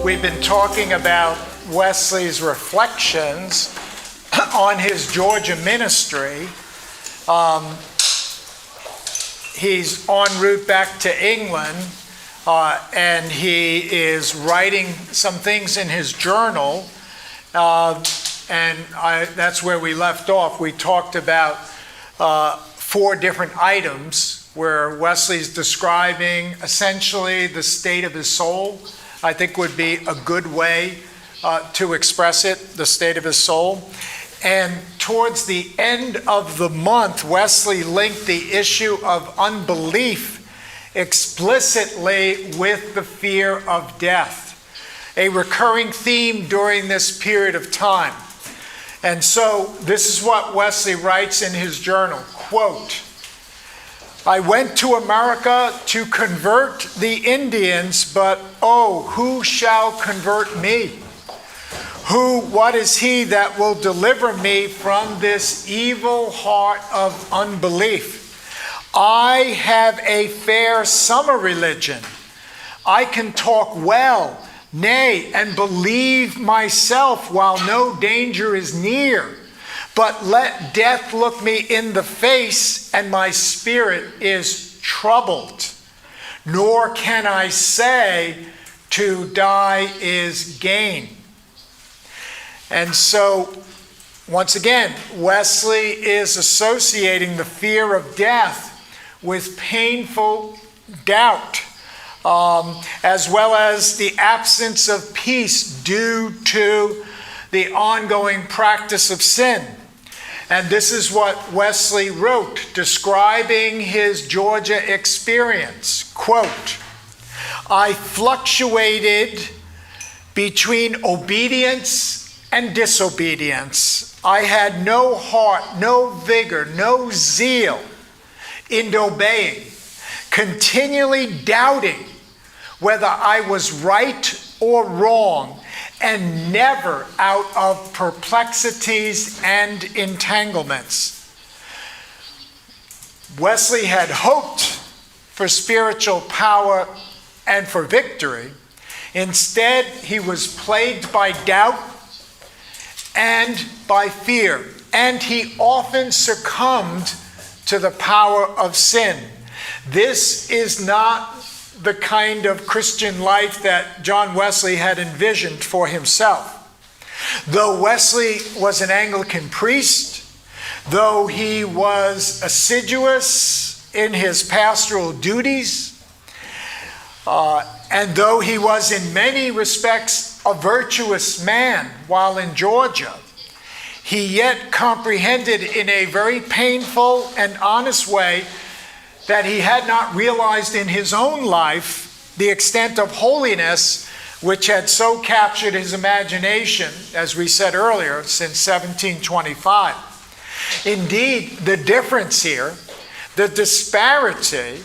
We've been talking about Wesley's reflections on his Georgia ministry. He's en route back to England, and he is writing some things in his journal, that's where we left off. We talked about 4 different items where Wesley's describing essentially the state of his soul. I think would be a good way to express it, the state of his soul. And towards the end of the month, Wesley linked the issue of unbelief explicitly with the fear of death, a recurring theme during this period of time. And so this is what Wesley writes in his journal, quote, "I went to America to convert the Indians, but oh, who shall convert me? What is he that will deliver me from this evil heart of unbelief? I have a fair summer religion. I can talk well, nay, and believe myself while no danger is near. But let death look me in the face, and my spirit is troubled. Nor can I say, to die is gain." And so, once again, Wesley is associating the fear of death with painful doubt, as well as the absence of peace due to the ongoing practice of sin. And this is what Wesley wrote, describing his Georgia experience. Quote, "I fluctuated between obedience and disobedience. I had no heart, no vigor, no zeal in obeying, continually doubting whether I was right or wrong, and never out of perplexities and entanglements." Wesley had hoped for spiritual power and for victory. Instead, he was plagued by doubt and by fear, and he often succumbed to the power of sin. This is not the kind of Christian life that John Wesley had envisioned for himself. Though Wesley was an Anglican priest, though he was assiduous in his pastoral duties, and though he was in many respects a virtuous man while in Georgia, he yet comprehended in a very painful and honest way that he had not realized in his own life the extent of holiness which had so captured his imagination, as we said earlier, since 1725. Indeed, the difference here, the disparity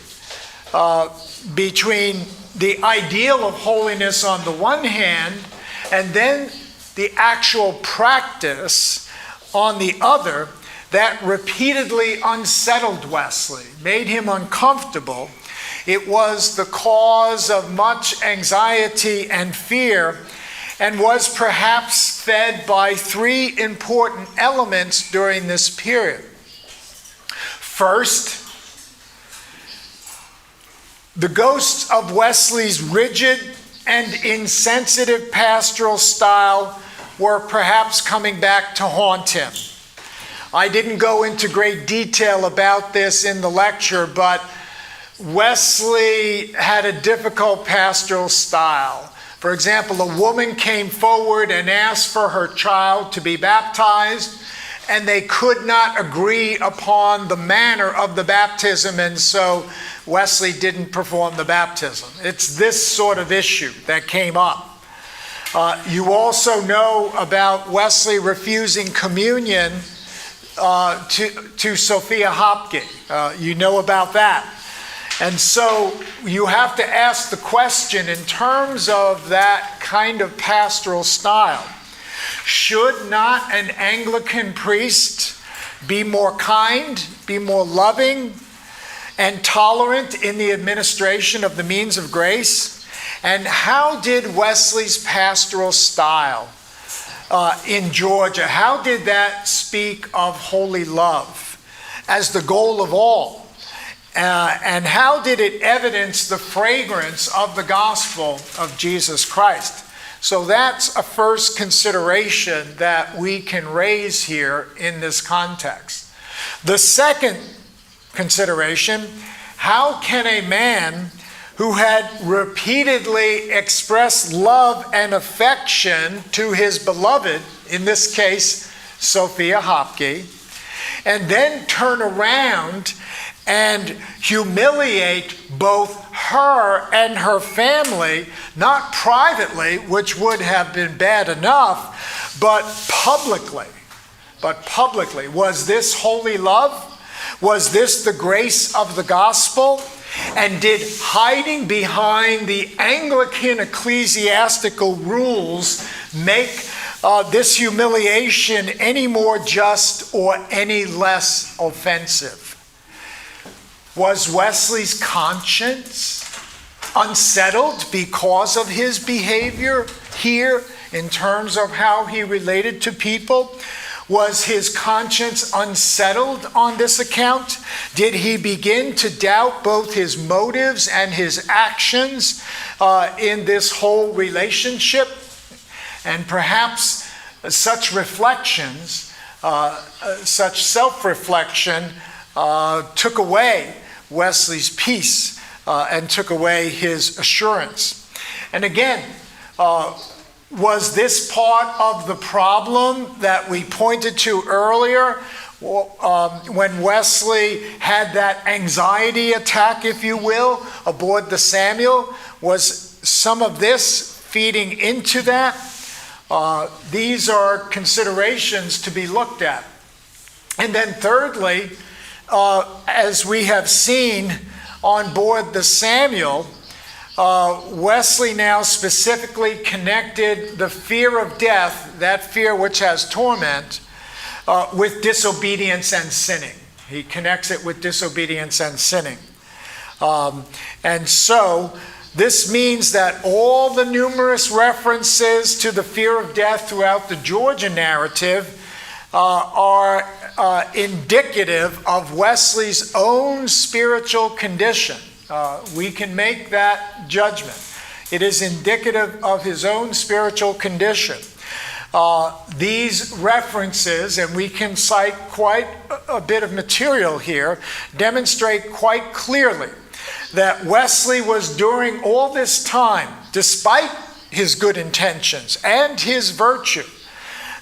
between the ideal of holiness on the one hand and then the actual practice on the other, that repeatedly unsettled Wesley, made him uncomfortable. It was the cause of much anxiety and fear, and was perhaps fed by 3 important elements during this period. First, the ghosts of Wesley's rigid and insensitive pastoral style were perhaps coming back to haunt him. I didn't go into great detail about this in the lecture, but Wesley had a difficult pastoral style. For example, a woman came forward and asked for her child to be baptized, and they could not agree upon the manner of the baptism, and so Wesley didn't perform the baptism. It's this sort of issue that came up. You also know about Wesley refusing communion to Sophia Hopke. You know about that. And so you have to ask the question in terms of that kind of pastoral style. Should not an Anglican priest be more kind, be more loving, and tolerant in the administration of the means of grace? And how did Wesley's pastoral style in Georgia, how did that speak of holy love as the goal of all? And how did it evidence the fragrance of the gospel of Jesus Christ? So that's a first consideration that we can raise here in this context. The second consideration, how can a man who had repeatedly expressed love and affection to his beloved, in this case, Sophia Hopke, and then turn around and humiliate both her and her family, not privately, which would have been bad enough, but publicly. Was this holy love? Was this the grace of the gospel? And did hiding behind the Anglican ecclesiastical rules make this humiliation any more just or any less offensive? Was Wesley's conscience unsettled because of his behavior here in terms of how he related to people? Was his conscience unsettled on this account? Did he begin to doubt both his motives and his actions in this whole relationship? And perhaps such reflections, such self-reflection took away Wesley's peace and took away his assurance. And again, was this part of the problem that we pointed to earlier when Wesley had that anxiety attack, if you will, aboard the Samuel? Was some of this feeding into that? These are considerations to be looked at. And then thirdly, as we have seen on board the Samuel, Wesley now specifically connected the fear of death, that fear which has torment, with disobedience and sinning. He connects it with disobedience and sinning. And so this means that all the numerous references to the fear of death throughout the Georgia narrative are indicative of Wesley's own spiritual condition. We can make that judgment. It is indicative of his own spiritual condition. These references, and we can cite quite a bit of material here, demonstrate quite clearly that Wesley was during all this time, despite his good intentions and his virtue,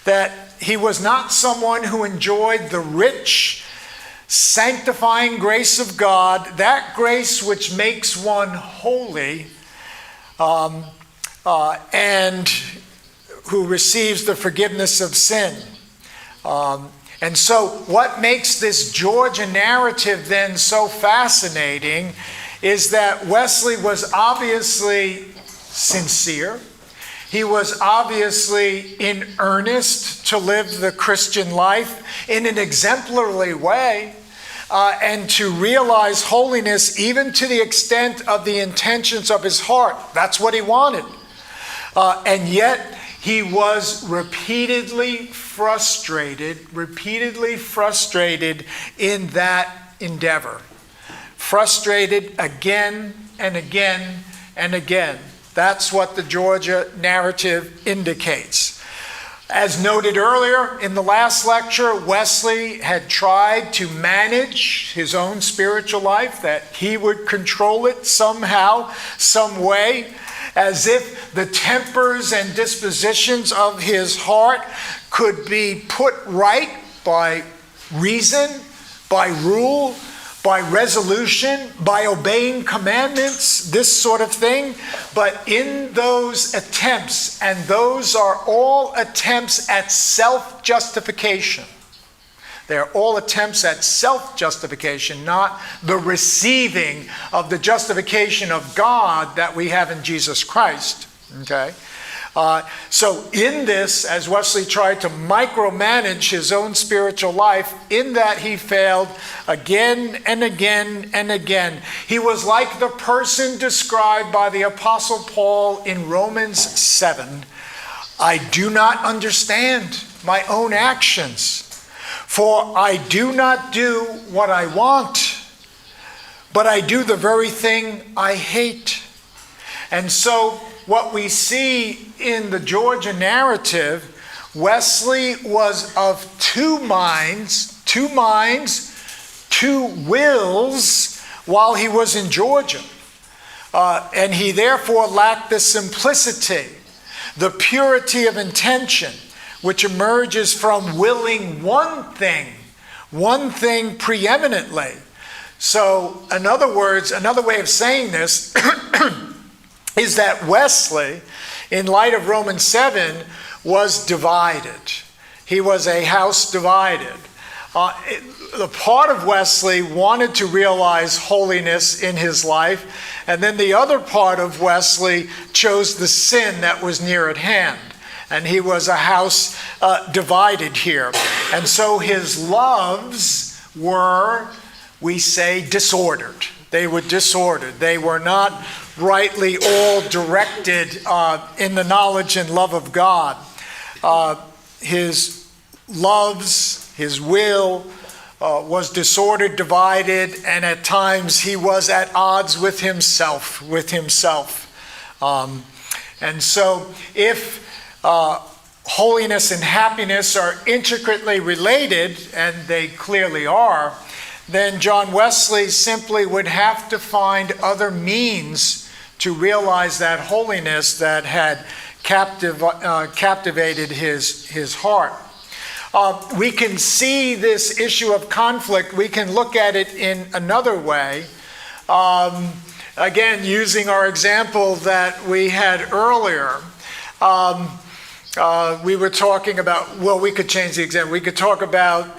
that he was not someone who enjoyed the rich, sanctifying grace of God, that grace which makes one holy, and who receives the forgiveness of sin. And so what makes this Georgia narrative then so fascinating is that Wesley was obviously sincere. He was obviously in earnest to live the Christian life in an exemplary way, and to realize holiness even to the extent of the intentions of his heart. That's what he wanted. And yet he was repeatedly frustrated in that endeavor. Frustrated again and again and again. That's what the Georgia narrative indicates. As noted earlier in the last lecture, Wesley had tried to manage his own spiritual life, that he would control it somehow, some way, as if the tempers and dispositions of his heart could be put right by reason, by rule, by resolution, by obeying commandments, this sort of thing. But in those attempts, and those are all attempts at self-justification. They're all attempts at self-justification, not the receiving of the justification of God that we have in Jesus Christ. Okay? So in this, as Wesley tried to micromanage his own spiritual life, in that he failed again and again and again. He was like the person described by the Apostle Paul in Romans 7. I do not understand my own actions, for I do not do what I want, but I do the very thing I hate. And so what we see in the Georgia narrative, Wesley was of two minds, two wills while he was in Georgia. And he therefore lacked the simplicity, the purity of intention, which emerges from willing one thing preeminently. So, in other words, another way of saying this is that Wesley, in light of Romans 7, was divided. He was a house divided. The part of Wesley wanted to realize holiness in his life, and then the other part of Wesley chose the sin that was near at hand. And he was a house divided here. And so his loves were, we say, disordered. They were disordered. They were not rightly all directed in the knowledge and love of God. His loves, his will was disordered, divided, and at times he was at odds with himself. And so if holiness and happiness are intricately related, and they clearly are, then John Wesley simply would have to find other means to realize that holiness that had captivated his heart. We can see this issue of conflict. We can look at it in another way. Again, using our example that we had earlier. We were talking about, well, we could change the example. We could talk about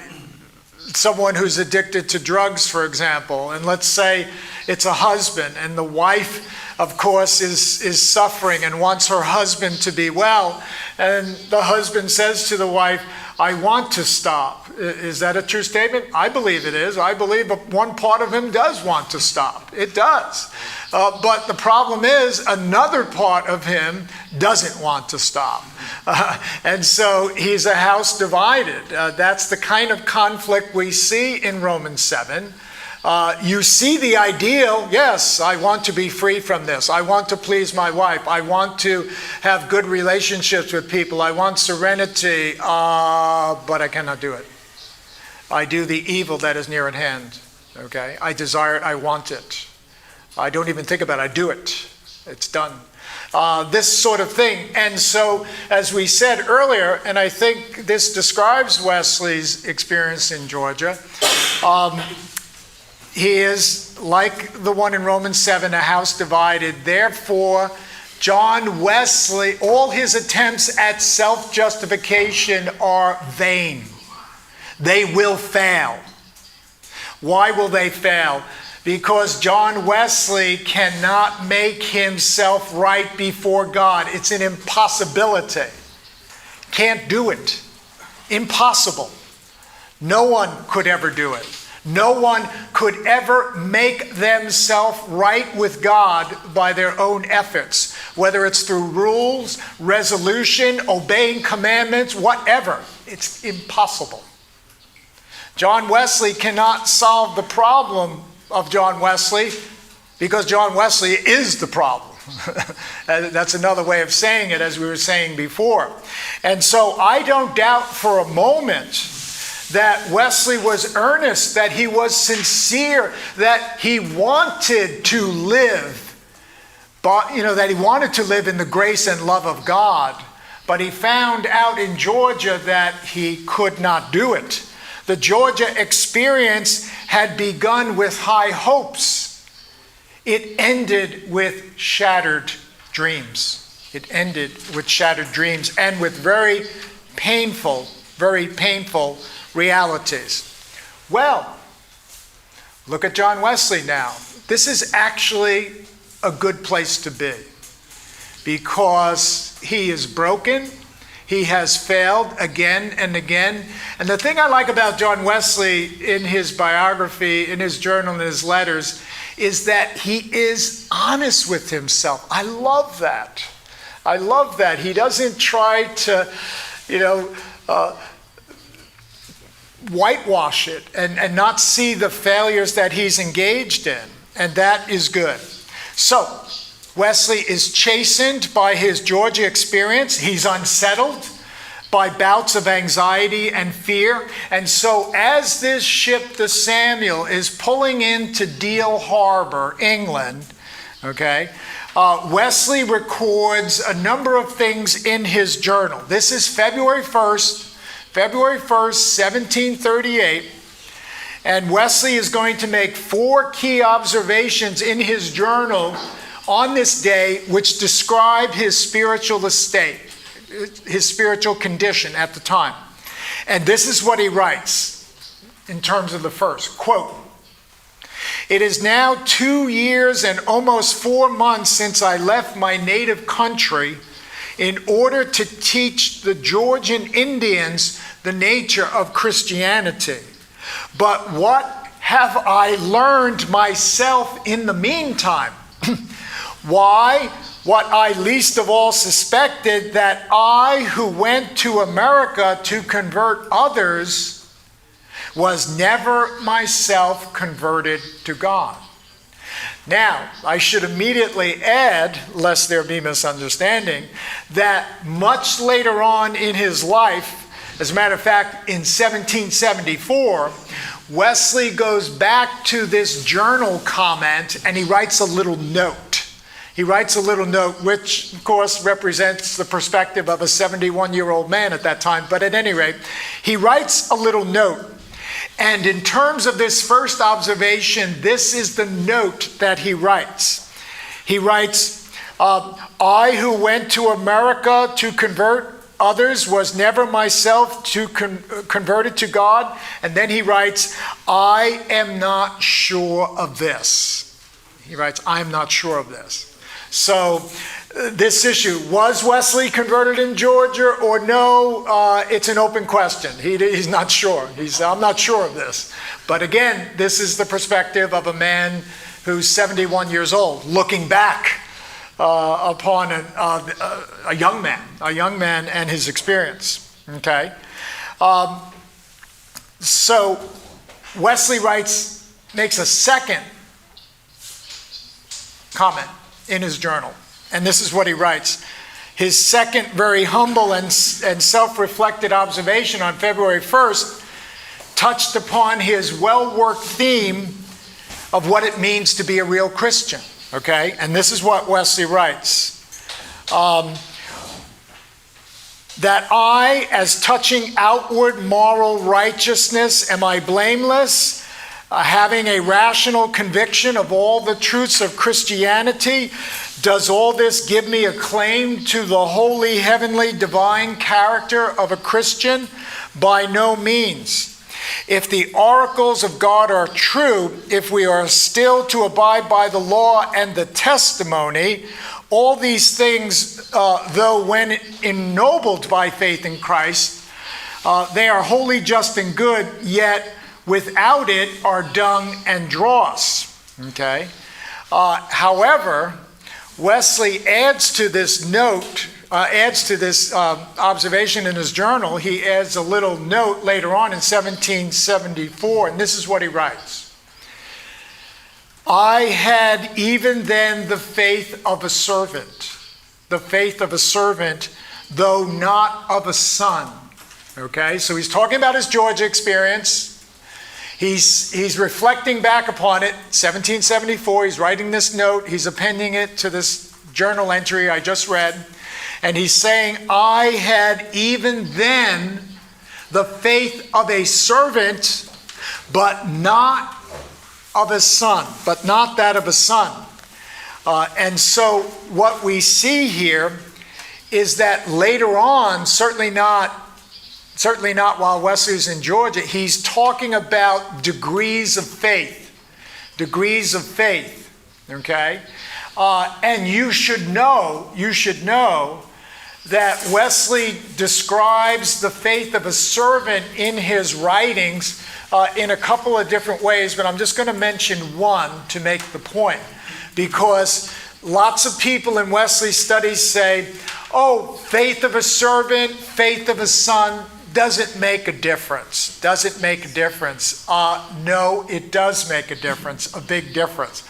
someone who's addicted to drugs, for example, and let's say it's a husband, and the wife, of course, is suffering and wants her husband to be well, and the husband says to the wife, I want to stop. Is that a true statement? I believe it is. I believe one part of him does want to stop. It does. But the problem is another part of him doesn't want to stop. And so he's a house divided. That's the kind of conflict we see in Romans 7. You see the ideal, yes, I want to be free from this. I want to please my wife. I want to have good relationships with people. I want serenity, but I cannot do it. I do the evil that is near at hand. Okay? I desire it, I want it. I don't even think about it, I do it. It's done. This sort of thing. And so, as we said earlier, and I think this describes Wesley's experience in Georgia, he is like the one in Romans 7, a house divided. Therefore, John Wesley, all his attempts at self-justification are vain. They will fail. Why will they fail? Because John Wesley cannot make himself right before God. It's an impossibility. Can't do it. Impossible. No one could ever do it. No one could ever make themselves right with God by their own efforts, whether it's through rules, resolution, obeying commandments, whatever. It's impossible. John Wesley cannot solve the problem of John Wesley because John Wesley is the problem. That's another way of saying it, as we were saying before. And so I don't doubt for a moment that Wesley was earnest, that he was sincere, that he wanted to live, but that he wanted to live in the grace and love of God. But he found out in Georgia that he could not do it. The Georgia experience had begun with high hopes. It ended with shattered dreams. It ended with shattered dreams and with very painful realities. Well, look at John Wesley now. This is actually a good place to be, because he is broken. He has failed again and again. And the thing I like about John Wesley in his biography, in his journal, in his letters, is that he is honest with himself. I love that. I love that. He doesn't try to, whitewash it and not see the failures that he's engaged in. And that is good. So, Wesley is chastened by his Georgia experience. He's unsettled by bouts of anxiety and fear. And so as this ship, the Samuel, is pulling into Deal Harbor, England, Wesley records a number of things in his journal. This is February 1st, 1738. And Wesley is going to make 4 key observations in his journal on this day, which describe his spiritual estate, his spiritual condition at the time. And this is what he writes in terms of the first. Quote, "It is now 2 years and almost 4 months since I left my native country in order to teach the Georgian Indians the nature of Christianity. But what have I learned myself in the meantime? Why, what I least of all suspected, that I who went to America to convert others was never myself converted to God." Now, I should immediately add, lest there be misunderstanding, that much later on in his life, as a matter of fact, in 1774, Wesley goes back to this journal comment and he writes a little note. He writes a little note, which of course represents the perspective of a 71-year-old man at that time. But at any rate, he writes a little note. And in terms of this first observation, this is the note that he writes. He writes, "I who went to America to convert others was never myself converted to God." And then he writes, "I am not sure of this." He writes, "I am not sure of this." So this issue, was Wesley converted in Georgia or no? It's an open question. He's not sure. I'm not sure of this. But again, this is the perspective of a man who's 71 years old, looking back upon a young man and his experience. Okay? So Wesley makes a second comment in his journal. And this is what he writes. His second very humble and self-reflected observation on February 1st touched upon his well-worked theme of what it means to be a real Christian. Okay? And this is what Wesley writes. "That I, as touching outward moral righteousness, am I blameless, having a rational conviction of all the truths of Christianity? Does all this give me a claim to the holy, heavenly, divine character of a Christian? By no means. If the oracles of God are true, if we are still to abide by the law and the testimony, all these things, though when ennobled by faith in Christ, they are wholly just and good, yet without it are dung and dross." Okay? However, Wesley adds to this note, observation in his journal. He adds a little note later on in 1774, and this is what he writes. "I had even then the faith of a servant, though not of a son." Okay, so he's talking about his Georgia experience. He's reflecting back upon it, 1774. He's writing this note. He's appending it to this journal entry I just read. And he's saying, "I had even then the faith of a servant, but not of a son," but not that of a son. And so what we see here is that later on, certainly not while Wesley's in Georgia, he's talking about degrees of faith. Okay? And you should know that Wesley describes the faith of a servant in his writings in a couple of different ways, but I'm just going to mention one to make the point. Because lots of people in Wesley's studies say, oh, faith of a servant, faith of a son, doesn't make a difference. Does it make a difference? No, it does make a difference, a big difference.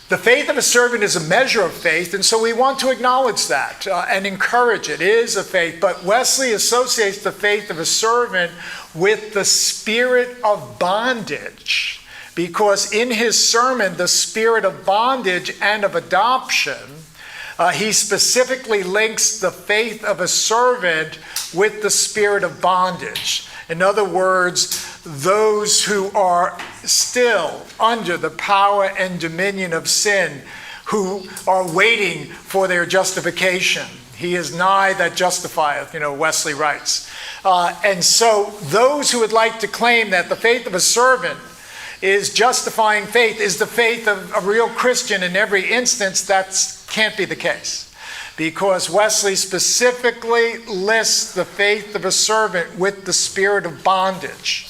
The faith of a servant is a measure of faith, and so we want to acknowledge that and encourage it. It is a faith, but Wesley associates the faith of a servant with the spirit of bondage, because in his sermon, the spirit of bondage and of adoption, he specifically links the faith of a servant with the spirit of bondage. In other words, those who are still under the power and dominion of sin, who are waiting for their justification. He is nigh that justifieth, Wesley writes. And so those who would like to claim that the faith of a servant is justifying faith, is the faith of a real Christian in every instance, that can't be the case. Because Wesley specifically lists the faith of a servant with the spirit of bondage.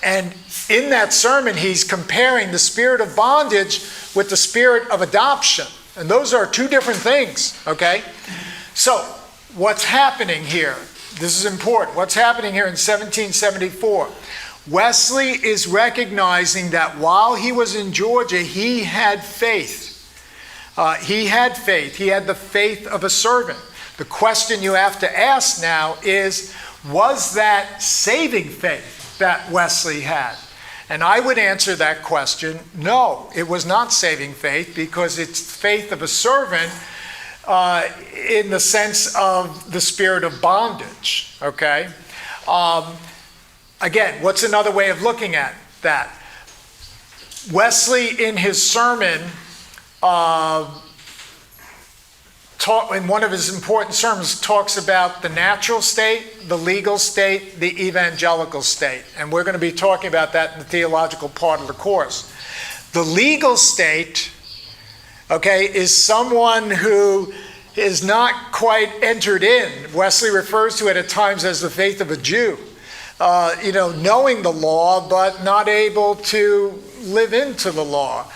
And in that sermon, he's comparing the spirit of bondage with the spirit of adoption. And those are two different things, okay? So, what's happening here? This is important. What's happening here in 1774? Wesley is recognizing that while he was in Georgia, he had faith. He had faith. He had the faith of a servant. The question you have to ask now is, was that saving faith that Wesley had? And I would answer that question, no, it was not saving faith, because it's faith of a servant in the sense of the spirit of bondage, okay? Again, what's another way of looking at that? Wesley, in his sermon, in one of his important sermons, talks about the natural state, the legal state, the evangelical state. And we're going to be talking about that in the theological part of the course. The legal state, okay, is someone who is not quite entered in. Wesley refers to it at times as the faith of a Jew. Knowing the law, but not able to live into the law.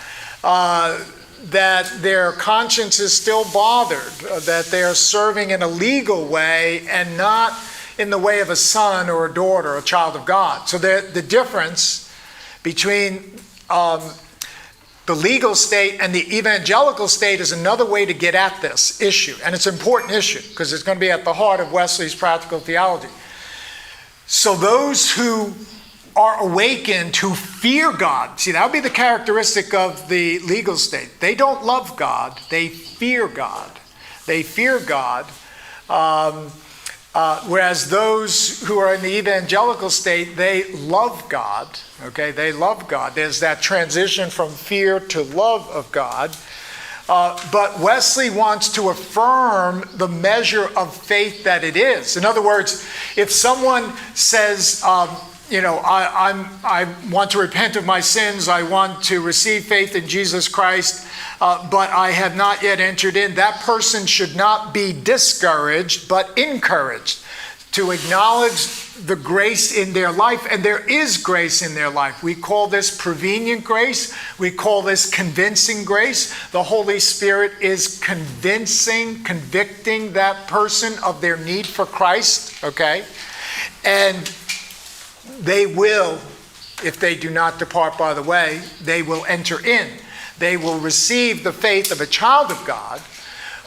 That their conscience is still bothered, that they are serving in a legal way and not in the way of a son or a daughter, a child of God. So the difference between the legal state and the evangelical state is another way to get at this issue. And it's an important issue because it's going to be at the heart of Wesley's practical theology. So those who are awakened, who fear God. See, that would be the characteristic of the legal state. They don't love God, they fear God. They fear God. Whereas those who are in the evangelical state, they love God. Okay, they love God. There's that transition from fear to love of God. But Wesley wants to affirm the measure of faith that it is. In other words, if someone says, I want to repent of my sins, I want to receive faith in Jesus Christ, but I have not yet entered in, that person should not be discouraged, but encouraged to acknowledge the grace in their life, and there is grace in their life. We call this prevenient grace. We call this convincing grace. The Holy Spirit is convicting that person of their need for Christ, okay? And they will, if they do not depart by the way, they will enter in. They will receive the faith of a child of God,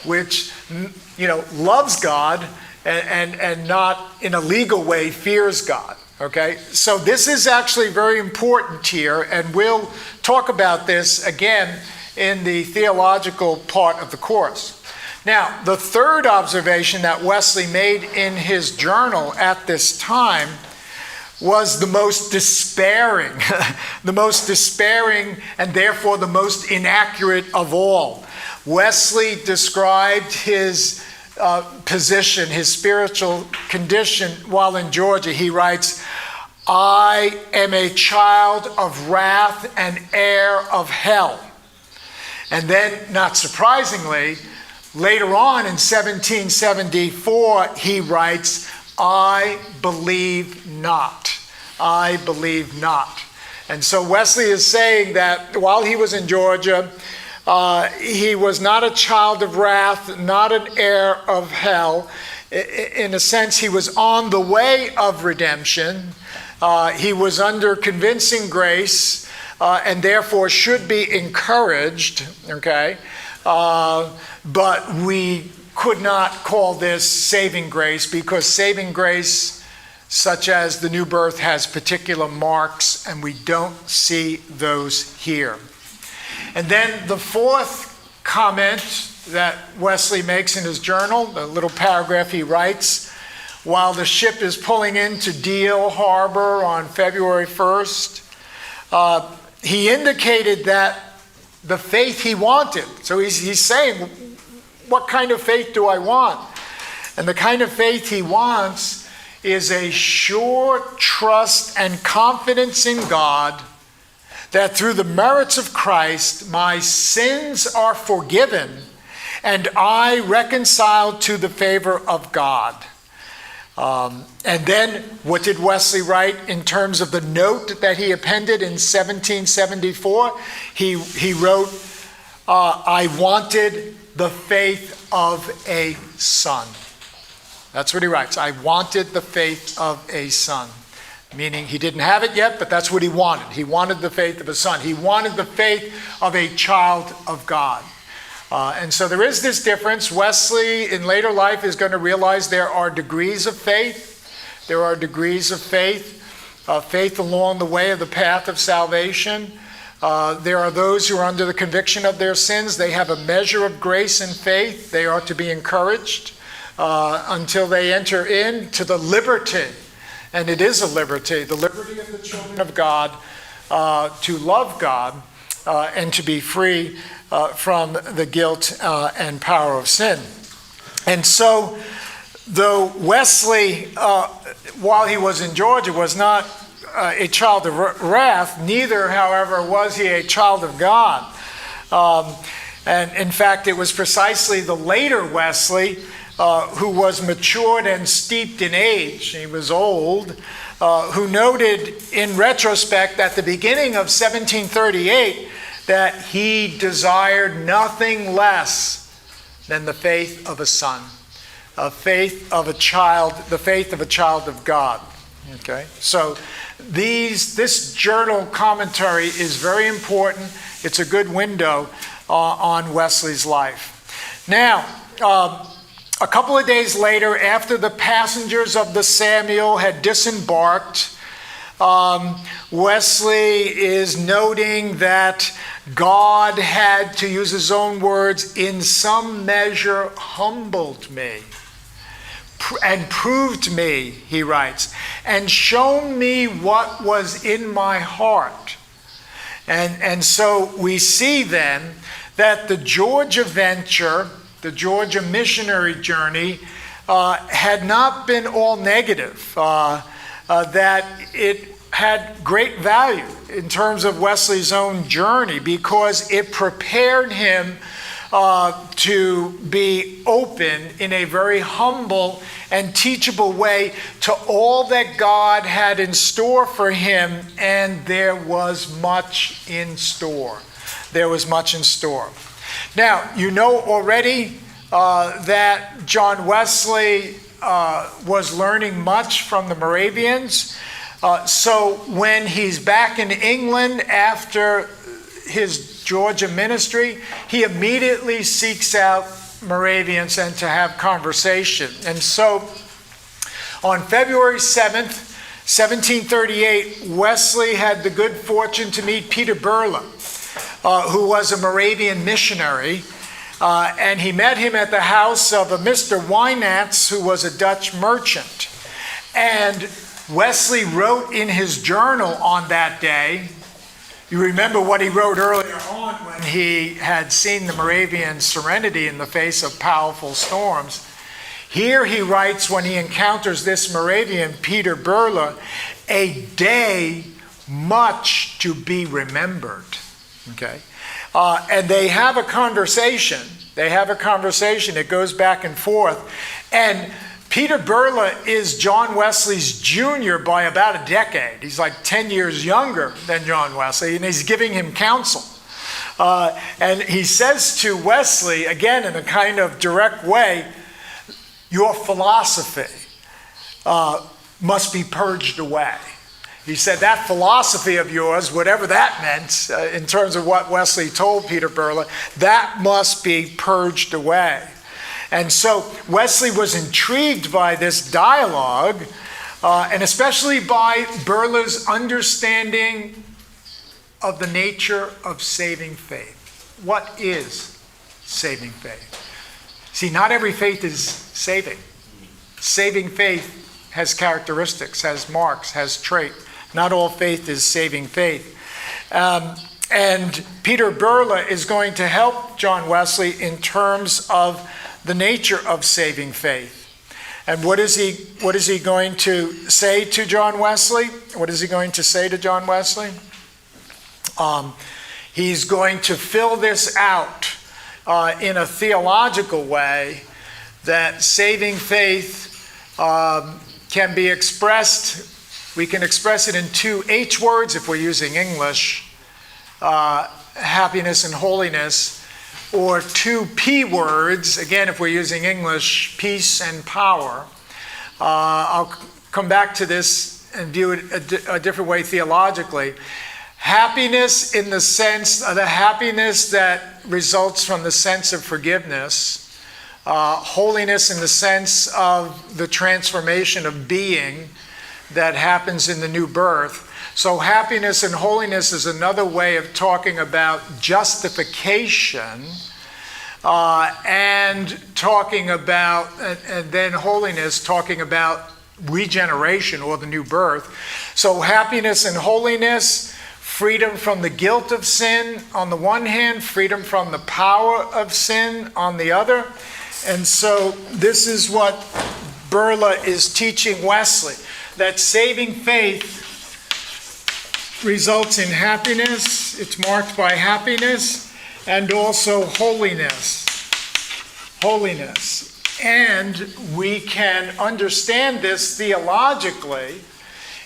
which, loves God and not in a legal way fears God. Okay? So this is actually very important here, and we'll talk about this again in the theological part of the course. Now, the third observation that Wesley made in his journal at this time was the most despairing, and therefore the most inaccurate of all. Wesley described his position, his spiritual condition while in Georgia. He writes, "I am a child of wrath and heir of hell." And then, not surprisingly, later on in 1774, he writes, I believe not. I believe not. And so Wesley is saying that while he was in Georgia, he was not a child of wrath, not an heir of hell. In a sense, he was on the way of redemption. He was under convincing grace, and therefore should be encouraged, okay? But we could not call this saving grace, because saving grace, such as the new birth, has particular marks, and we don't see those here. And then the fourth comment that Wesley makes in his journal, the little paragraph he writes, while the ship is pulling into Deal Harbor on February 1st, he indicated that the faith he wanted. So he's saying, what kind of faith do I want? And the kind of faith he wants is a sure trust and confidence in God that through the merits of Christ, my sins are forgiven and I reconciled to the favor of God. And then what did Wesley write in terms of the note that he appended in 1774? He wrote, I wanted the faith of a son. That's what he writes. I wanted the faith of a son. Meaning he didn't have it yet, but that's what he wanted. He wanted the faith of a son. He wanted the faith of a child of God. And so there is this difference. Wesley, in later life, is going to realize there are degrees of faith. There are degrees of faith. Faith along the way of the path of salvation. There are those who are under the conviction of their sins. They have a measure of grace and faith. They are to be encouraged until they enter into the liberty. And it is a liberty, the liberty of the children of God to love God and to be free from the guilt and power of sin. And so, though Wesley, while he was in Georgia, was not a child of wrath, neither, however, was he a child of God. And in fact, it was precisely the later Wesley who was matured and steeped in age, he was old, who noted in retrospect at the beginning of 1738 that he desired nothing less than the faith of a son, a faith of a child, the faith of a child of God. Okay, so this journal commentary is very important. It's a good window on Wesley's life. Now, a couple of days later, after the passengers of the Samuel had disembarked, Wesley is noting that God had, to use his own words, in some measure humbled me and proved me, he writes, and shown me what was in my heart. And so we see then that the Georgia venture, the Georgia missionary journey, had not been all negative, that it had great value in terms of Wesley's own journey because it prepared him to be open in a very humble and teachable way to all that God had in store for him, and there was much in store. There was much in store. Now, you know already that John Wesley was learning much from the Moravians. So when he's back in England after his Georgia ministry, he immediately seeks out Moravians and to have conversation. And so on February 7th, 1738, Wesley had the good fortune to meet Peter Burle, who was a Moravian missionary. And he met him at the house of a Mr. Wynants, who was a Dutch merchant. And Wesley wrote in his journal on that day, you remember what he wrote earlier on when he had seen the Moravian serenity in the face of powerful storms. Here he writes, when he encounters this Moravian, Peter Burle, a day much to be remembered. Okay? and they have a conversation. It goes back and forth. And Peter Burla is John Wesley's junior by about a decade. He's like 10 years younger than John Wesley, and he's giving him counsel. And he says to Wesley, again in a kind of direct way, your philosophy must be purged away. He said that philosophy of yours, whatever that meant in terms of what Wesley told Peter Burla, that must be purged away. And so Wesley was intrigued by this dialogue, and especially by Burla's understanding of the nature of saving faith. What is saving faith? See, not every faith is saving. Saving faith has characteristics, has marks, has traits. Not all faith is saving faith. And Peter Burla is going to help John Wesley in terms of the nature of saving faith. And what is he going to say to John Wesley? What is he going to say to John Wesley? He's going to fill this out in a theological way, that saving faith can be expressed. We can express it in 2 H words if we're using English, happiness and holiness, or 2 P words, again if we're using English, peace and power. I'll come back to this and view it a different way theologically. Happiness in the sense of the happiness that results from the sense of forgiveness. Holiness in the sense of the transformation of being that happens in the new birth. So happiness and holiness is another way of talking about justification, and talking about, and then holiness talking about regeneration or the new birth. So happiness and holiness, freedom from the guilt of sin on the one hand, freedom from the power of sin on the other. And so this is what Burla is teaching Wesley, that saving faith results in happiness. It's marked by happiness and also holiness. Holiness. And we can understand this theologically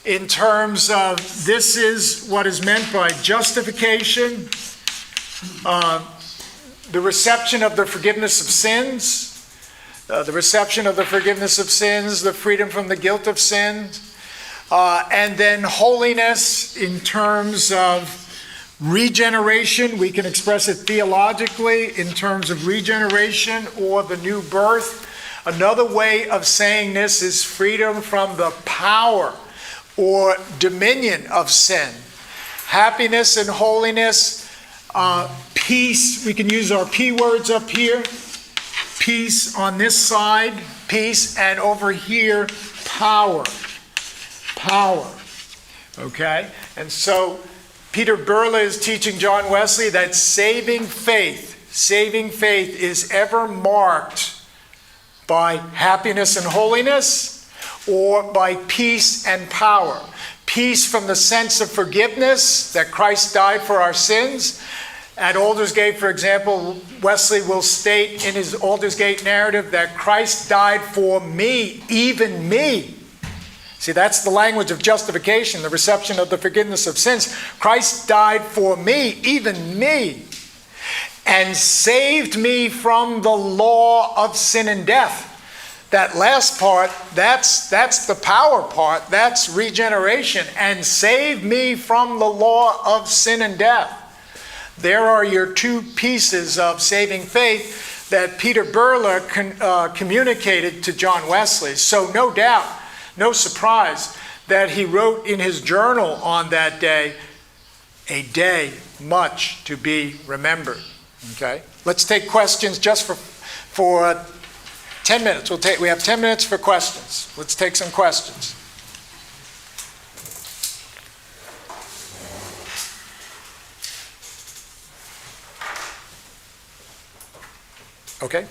in terms of this is what is meant by justification, the reception of the forgiveness of sins, the freedom from the guilt of sin, and then holiness in terms of regeneration. We can express it theologically in terms of regeneration or the new birth. Another way of saying this is freedom from the power or dominion of sin. Happiness and holiness, peace. We can use our P words up here. Peace on this side, peace, and over here, power. Power. Okay? And so Peter Burla is teaching John Wesley that saving faith is ever marked by happiness and holiness, or by peace and power. Peace from the sense of forgiveness, that Christ died for our sins. At Aldersgate, for example, Wesley will state in his Aldersgate narrative that Christ died for me, even me. See, that's the language of justification, the reception of the forgiveness of sins. Christ died for me, even me, and saved me from the law of sin and death. That last part, that's the power part, that's regeneration, and saved me from the law of sin and death. There are your 2 pieces of saving faith that Peter Burla communicated to John Wesley. So no doubt, no surprise that he wrote in his journal on that day, a day much to be remembered. Okay? Let's take questions just for 10 minutes. We have 10 minutes for questions. Let's take some questions. Okay?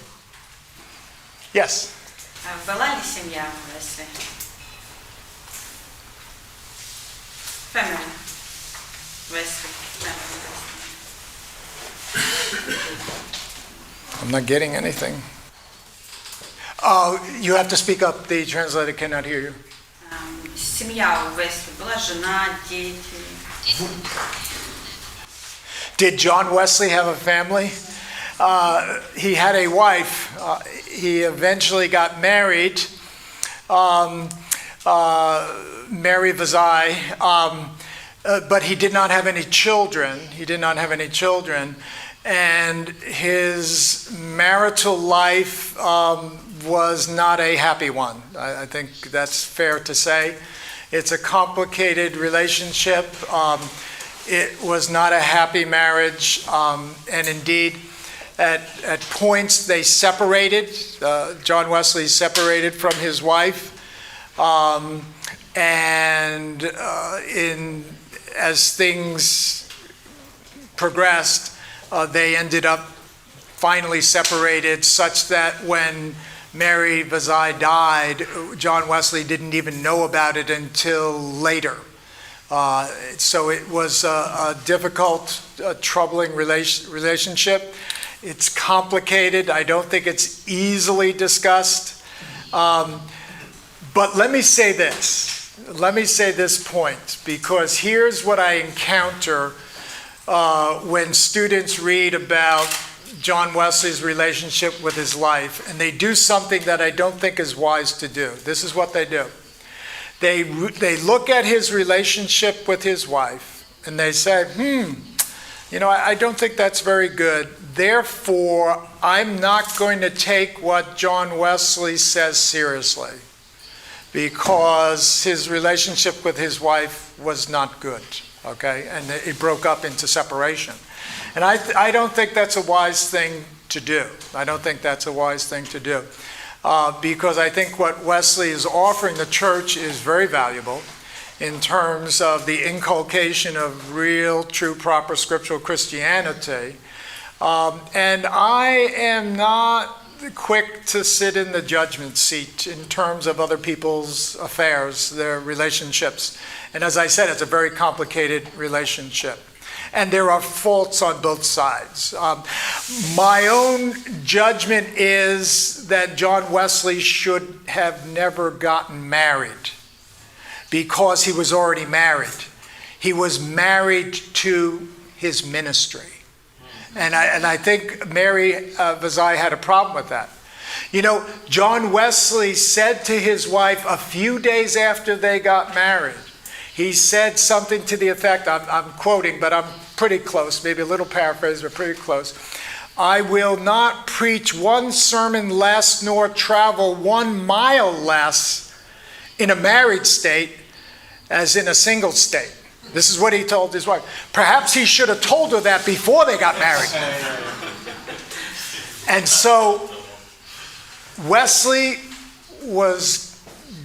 Yes? Была ли семья в Весли? Family. Wesley. I'm not getting anything. You have to speak up. The translator cannot hear you. Семья у Весли была, жена, дети. Did John Wesley have a family? He had a wife. He eventually got married, Mary Vazai, but he did not have any children. He did not have any children. And his marital life was not a happy one. I think that's fair to say. It's a complicated relationship. It was not a happy marriage, and indeed, at points they separated. John Wesley separated from his wife, and as things progressed, they ended up finally separated, such that when Mary Vazai died, John Wesley didn't even know about it until later. So it was a difficult, troubling relationship. It's complicated. I don't think it's easily discussed. But let me say this. Let me say this point, because here's what I encounter when students read about John Wesley's relationship with his wife, and they do something that I don't think is wise to do. This is what they do. They look at his relationship with his wife, and they say, I don't think that's very good. Therefore, I'm not going to take what John Wesley says seriously, because his relationship with his wife was not good, okay? And it broke up into separation. And I don't think that's a wise thing to do. I don't think that's a wise thing to do. Because I think what Wesley is offering the church is very valuable in terms of the inculcation of real, true, proper scriptural Christianity. And I am not quick to sit in the judgment seat in terms of other people's affairs, their relationships. And as I said, it's a very complicated relationship. And there are faults on both sides. My own judgment is that John Wesley should have never gotten married, because he was already married. He was married to his ministry. And I think Mary Vazai had a problem with that. John Wesley said to his wife a few days after they got married, he said something to the effect, I'm quoting, but I'm pretty close, maybe a little paraphrase, but pretty close. I will not preach one sermon less, nor travel 1 mile less in a married state as in a single state. This is what he told his wife. Perhaps he should have told her that before they got married. And so Wesley was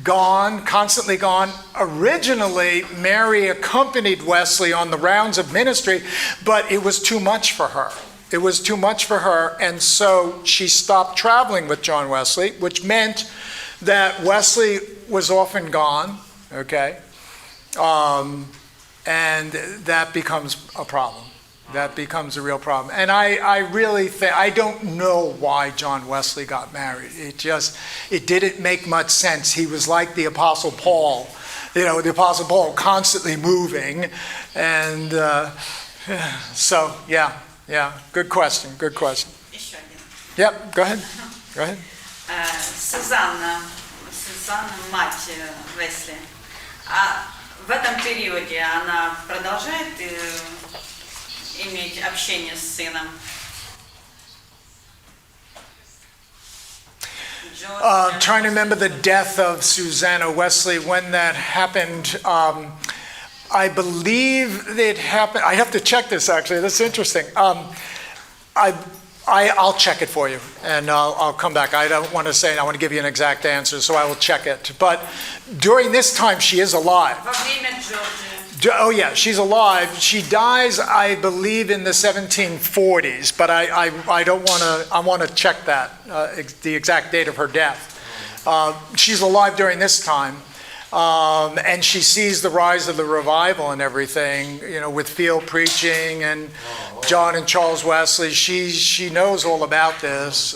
gone, constantly gone. Originally, Mary accompanied Wesley on the rounds of ministry, but it was too much for her. It was too much for her, and so she stopped traveling with John Wesley, which meant that Wesley was often gone, okay? And that becomes a problem. That becomes a real problem. And I really think, I don't know why John Wesley got married. It didn't make much sense. He was like the Apostle Paul, the Apostle Paul constantly moving. And so, yeah, good question. Еще один. Yep, go ahead. Сюзанна, мать Весли. А в этом периоде она продолжает иметь общение с сыном? Trying to remember the death of Susanna Wesley, when that happened. I believe it happened. I have to check this, actually. That's interesting. I'll check it for you, and I'll come back. I don't want to say, I want to give you an exact answer, so I will check it. But during this time, she is alive. Во время Джорджии. Oh yeah, she's alive. She dies, I believe, in the 1740s, but I don't want to. I want to check that, the exact date of her death. She's alive during this time. And she sees the rise of the revival and everything, with field preaching and John and Charles Wesley. She knows all about this.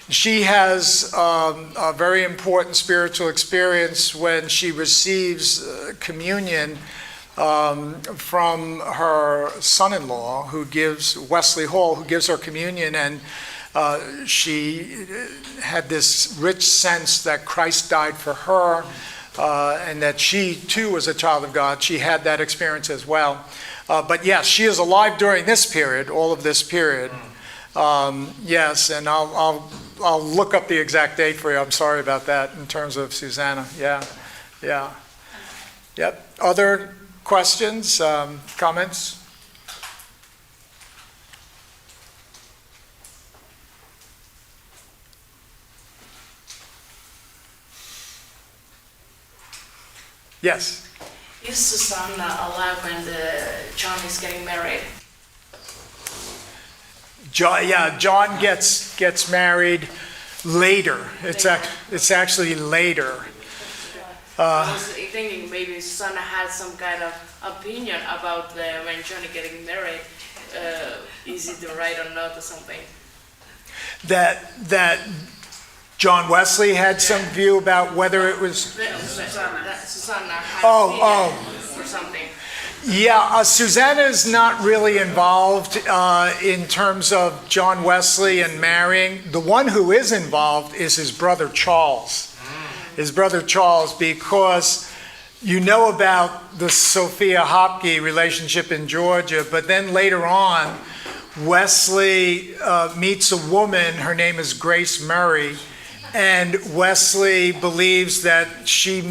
She has a very important spiritual experience when she receives communion from her son-in-law, Wesley Hall, who gives her communion, and she had this rich sense that Christ died for her, and that she too was a child of God. She had that experience as well. But yes, she is alive during this period, all of this period. Yes, and I'll look up the exact date for you. I'm sorry about that in terms of Susanna. Yeah. Yep. Other questions, comments? Yes. Is Susanna alive when John is getting married? John gets married later. It's actually later. I was thinking maybe Susanna had some kind of opinion about when John is getting married. Is it right or not or something? That John Wesley had some view about whether it was. Susanna had or something. Yeah, Susanna is not really involved in terms of John Wesley and marrying. The one who is involved is his brother Charles. His brother Charles, because you know about the Sophia Hopke relationship in Georgia, but then later on, Wesley meets a woman, her name is Grace Murray, and Wesley believes that she,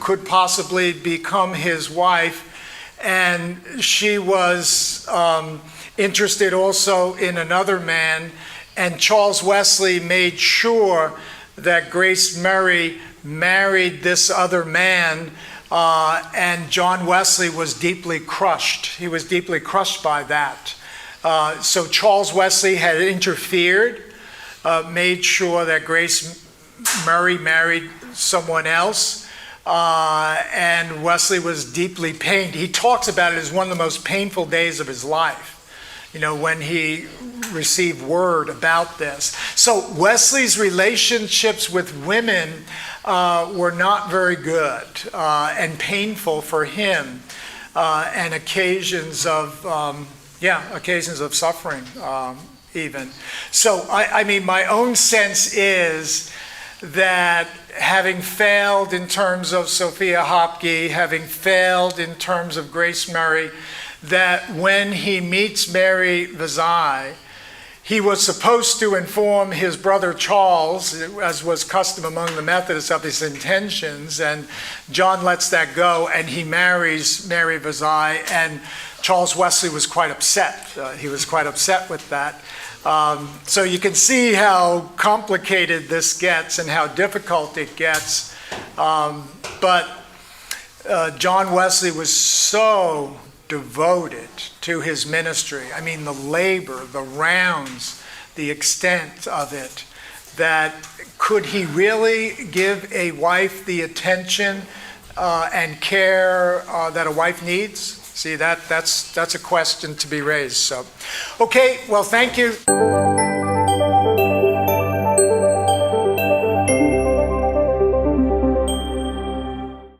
could possibly become his wife. And she was interested also in another man. And Charles Wesley made sure that Grace Murray married this other man. And John Wesley was deeply crushed. He was deeply crushed by that. So Charles Wesley had interfered, made sure that Grace Murray married someone else. And Wesley was deeply pained. He talks about it as one of the most painful days of his life, when he received word about this. So Wesley's relationships with women were not very good and painful for him, and occasions of suffering even. So, my own sense is that having failed in terms of Sophia Hopke, having failed in terms of Grace Murray, that when he meets Mary Vizai, he was supposed to inform his brother Charles, as was custom among the Methodists, of his intentions, and John lets that go, and he marries Mary Vizai, and Charles Wesley was quite upset. He was quite upset with that. So you can see how complicated this gets and how difficult it gets. But John Wesley was so devoted to his ministry. The labor, the rounds, the extent of it, that could he really give a wife the attention and care that a wife needs? See, that's a question to be raised. So, okay, well, thank you.